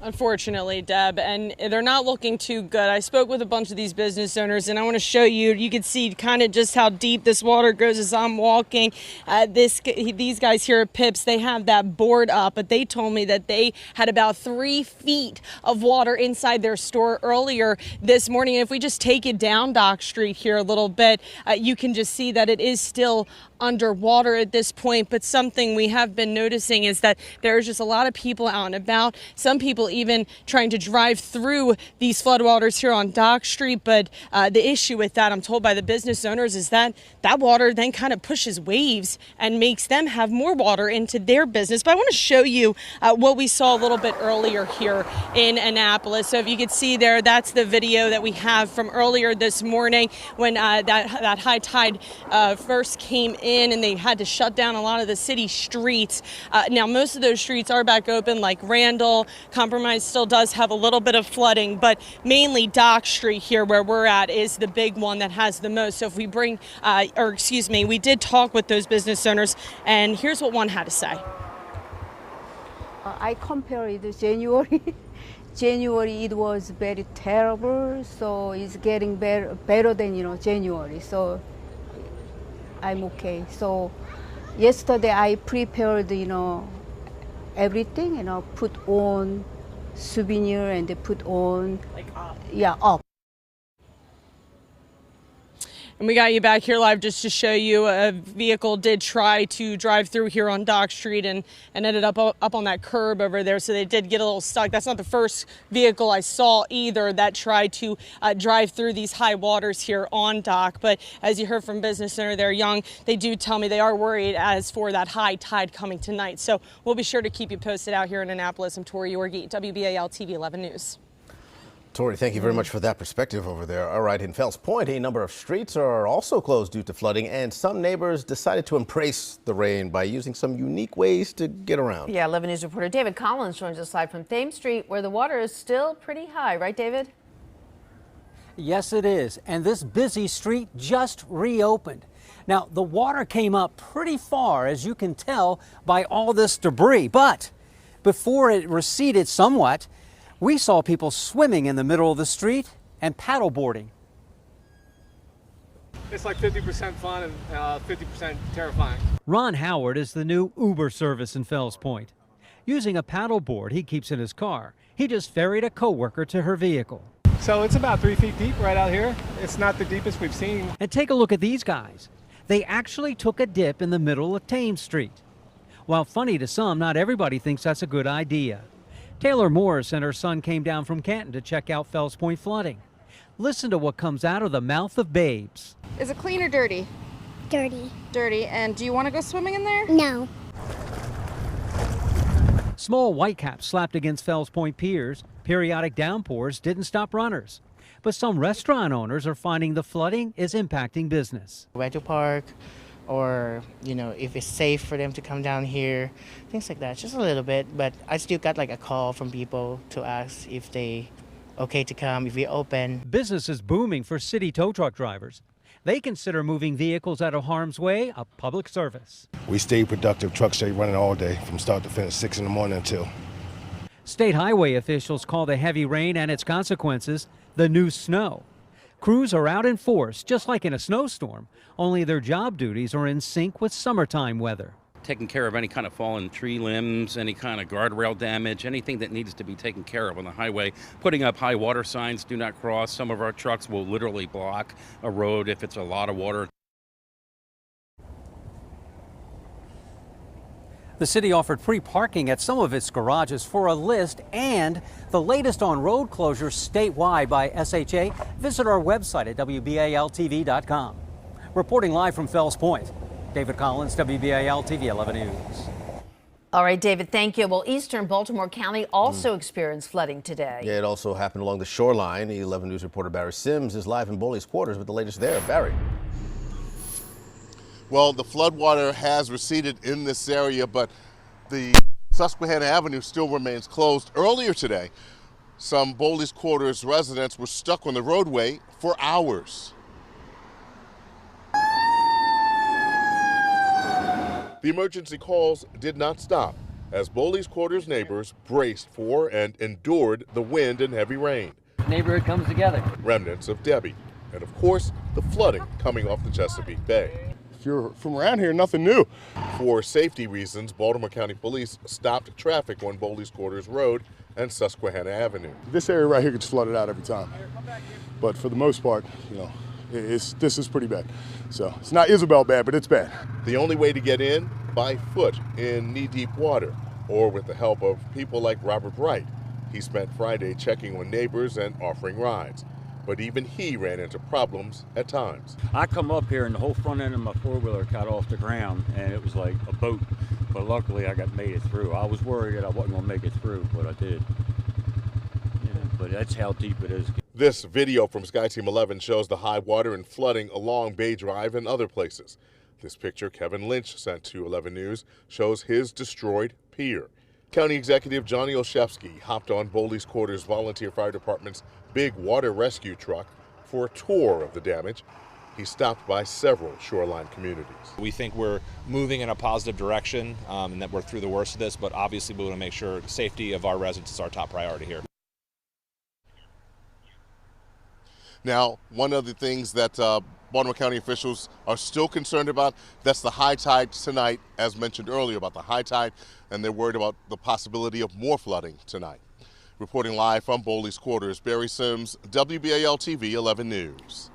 Unfortunately, Deb, and they're not looking too good. I spoke with a bunch of these business owners, and I want to show you. You can see kind of just how deep this water goes as I'm walking. These guys here at Pips, they have that board up, but they told me that they had about 3 feet of water inside their store earlier this morning. And if we just take it down Dock Street here a little bit, you can just see that it is still underwater at this point. But something we have been noticing is that there's just a lot of people out and about. Some people even trying to drive through these floodwaters here on Dock Street. But the issue with that, I'm told by the business owners, is that that water then kind of pushes waves and makes them have more water into their business. But I want to show you what we saw a little bit earlier here in Annapolis. So if you could see there, that's the video that we have from earlier this morning when that high tide first came in and they had to shut down a lot of the city streets. Now, most of those streets are back open, like Randall. Compromise still does have a little bit of flooding, but mainly Dock Street here where we're at is the big one that has the most. So if we we did talk with those business owners, and here's what one had to say. I compare it to January. January it was very terrible, so it's getting better than January. So I'm okay. So yesterday I prepared everything, put on souvenir and they put on up. And we got you back here live just to show you a vehicle did try to drive through here on Dock Street and ended up on that curb over there. So they did get a little stuck. That's not the first vehicle I saw either that tried to drive through these high waters here on Dock. But as you heard from business owner there, Young, they do tell me they are worried as for that high tide coming tonight. So we'll be sure to keep you posted out here in Annapolis. I'm Tori Yorgi, WBAL TV 11 News. Tori, thank you very much for that perspective over there. All right, in Fells Point, a number of streets are also closed due to flooding, and some neighbors decided to embrace the rain by using some unique ways to get around. Yeah, 11 News reporter David Collins joins us live from Thames Street, where the water is still pretty high. Right, David? Yes, it is. And this busy street just reopened. Now, the water came up pretty far, as you can tell by all this debris. But before it receded somewhat, we saw people swimming in the middle of the street and paddleboarding. It's like 50% fun and 50% terrifying. Ron Howard is the new Uber service in Fells Point. Using a paddleboard he keeps in his car, he just ferried a coworker to her vehicle. So it's about 3 feet deep right out here. It's not the deepest we've seen. And take a look at these guys. They actually took a dip in the middle of Thames Street. While funny to some, not everybody thinks that's a good idea. Taylor Morris and her son came down from Canton to check out Fells Point flooding. Listen to what comes out of the mouth of babes. Is it clean or dirty? Dirty. Dirty. And do you want to go swimming in there? No. Small whitecaps slapped against Fells Point piers. Periodic downpours didn't stop runners. But some restaurant owners are finding the flooding is impacting business. Where to park, or if it's safe for them to come down here, things like that, just a little bit. But I still got like a call from people to ask if they okay to come if we open. Business is booming for city tow truck drivers. They consider moving vehicles out of harm's way a public service. We stay productive, trucks stay running all day from start to finish, 6 in the morning until. State highway officials call the heavy rain and its consequences the new snow. Crews are out in force, just like in a snowstorm, only their job duties are in sync with summertime weather. Taking care of any kind of fallen tree limbs, any kind of guardrail damage, anything that needs to be taken care of on the highway. Putting up high water signs, do not cross. Some of our trucks will literally block a road if it's a lot of water. The city offered free parking at some of its garages for a list and the latest on road closures statewide by SHA. Visit our website at WBALTV.com. Reporting live from Fells Point, David Collins, WBAL TV 11 News. All right, David, thank you. Well, eastern Baltimore County also experienced flooding today. Yeah, it also happened along the shoreline. 11 News reporter Barry Sims is live in Boley's quarters with the latest there. Barry. Well, the floodwater has receded in this area, but the Susquehanna Avenue still remains closed. Earlier today, some Boley's Quarters residents were stuck on the roadway for hours. The emergency calls did not stop as Boley's Quarters neighbors braced for and endured the wind and heavy rain. Neighborhood comes together. Remnants of Debbie, and of course, the flooding coming off the Chesapeake Bay. If you're from around here, nothing new. For safety reasons, Baltimore County Police stopped traffic on Boley's Quarters Road and Susquehanna Avenue. This area right here gets flooded out every time. But for the most part, you know, this is pretty bad. So it's not Isabel bad, but it's bad. The only way to get in? By foot in knee-deep water, or with the help of people like Robert Wright. He spent Friday checking on neighbors and offering rides. But even he ran into problems at times. I come up here and the whole front end of my four-wheeler got off the ground and it was like a boat. But luckily I made it through. I was worried that I wasn't gonna make it through, but I did. Yeah, but that's how deep it is. This video from SkyTeam 11 shows the high water and flooding along Bay Drive and other places. This picture Kevin Lynch sent to 11 News shows his destroyed pier. County Executive Johnny Olszewski hopped on Boley's Quarters Volunteer Fire Department's big water rescue truck for a tour of the damage. He stopped by several shoreline communities. We think we're moving in a positive direction and that we're through the worst of this, but obviously we want to make sure safety of our residents is our top priority here. Now, one of the things that Baltimore County officials are still concerned about, that's the high tide tonight, as mentioned earlier about the high tide, and they're worried about the possibility of more flooding tonight. Reporting live from Boley's Quarters, Barry Sims, WBAL TV 11 News.